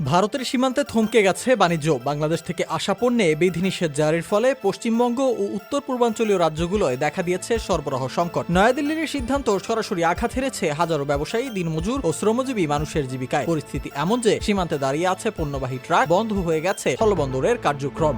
ভারতের সীমান্তে থমকে গেছে বাণিজ্য। বাংলাদেশ থেকে আসা পণ্যে বিধিনিষেধ জারির ফলে পশ্চিমবঙ্গ ও উত্তর পূর্বাঞ্চলীয় রাজ্যগুলোয় দেখা দিয়েছে সরবরাহ সংকট। নয়াদিল্লির এই সিদ্ধান্ত সরাসরি আঘাত হেরেছে হাজারো ব্যবসায়ী, দিনমজুর ও শ্রমজীবী মানুষের জীবিকায়। পরিস্থিতি এমন যে সীমান্তে দাঁড়িয়ে আছে পণ্যবাহী ট্রাক, বন্ধ হয়ে গেছে স্থলবন্দরের কার্যক্রম।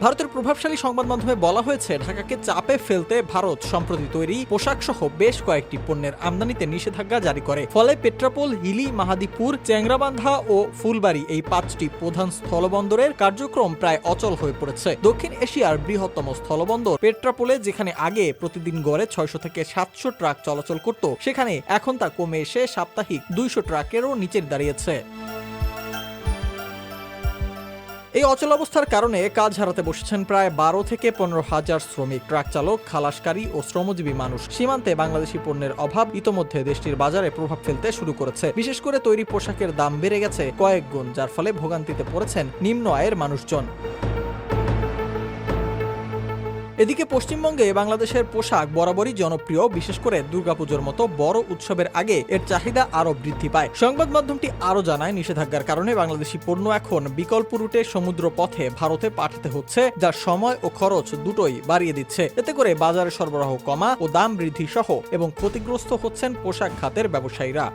ভারতের প্রভাবশালী সংবাদ মাধ্যমে বলা হয়েছে, ঢাকাকে চাপে ফেলতে ভারত সম্প্রতি তৈরি পোশাক সহ বেশ কয়েকটি পণ্যের আমদানিতে নিষেধাজ্ঞা জারি করে। ফলে পেট্রাপোল, হিলি, মাহাদীপুর, চ্যাংরাবান্ধা ও ফুলবাড়ী এই 5টি প্রধান স্থলবন্দরের কার্যক্রম প্রায় অচল হয়ে পড়েছে। দক্ষিণ এশিয়ার বৃহত্তম স্থলবন্দর পেট্রাপোলে যেখানে আগে প্রতিদিন গড়ে 600 থেকে 700 ট্রাক চলাচল করত, সেখানে এখন তা কমে এসে সাপ্তাহিক 200 ট্রাকেরও নিচে দাঁড়িয়েছে। এই অচল অবস্থার কারণে কাজ হারাতে বসেছেন প্রায় 12 থেকে 15 হাজার শ্রমিক, ট্রাক চালক, খালাসকারী ও শ্রমজীবী মানুষ। সীমান্তে বাংলাদেশি পণ্যের অভাব ইতোমধ্যে দেশটির বাজারে প্রভাব ফেলতে শুরু করেছে। বিশেষ করে তৈরি পোশাকের দাম বেড়ে গেছে কয়েক গুণ, যার ফলে ভোগান্তিতে পড়েছেন নিম্ন আয়ের মানুষজন। এদিকে পশ্চিমবঙ্গে বাংলাদেশের পোশাক বরাবরই জনপ্রিয়। বিশেষ করে দুর্গাপুজোর মতো বড় উৎসবের আগে এর চাহিদা আরো বৃদ্ধি পায়। সংবাদ মাধ্যমটি আরো জানায়, নিষেধাজ্ঞার কারণে বাংলাদেশি পণ্য এখন বিকল্প রুটে সমুদ্র পথে ভারতে পাঠাতে হচ্ছে, যা সময় ও খরচ দুটোই বাড়িয়ে দিচ্ছে। এতে করে বাজারে সরবরাহ কমা ও দাম বৃদ্ধি সহ এবং ক্ষতিগ্রস্ত হচ্ছেন পোশাক খাতের ব্যবসায়ীরা।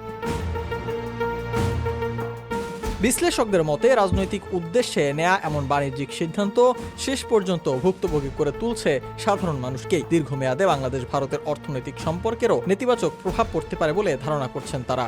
বিশ্লেষকদের মতে, রাজনৈতিক উদ্দেশ্যে নেয়া এমন বাণিজ্যিক সিদ্ধান্ত শেষ পর্যন্ত ভুক্তভোগী করে তুলছে সাধারণ মানুষকেই। দীর্ঘমেয়াদে বাংলাদেশ ভারতের অর্থনৈতিক সম্পর্কেরও নেতিবাচক প্রভাব পড়তে পারে বলে ধারণা করছেন তারা।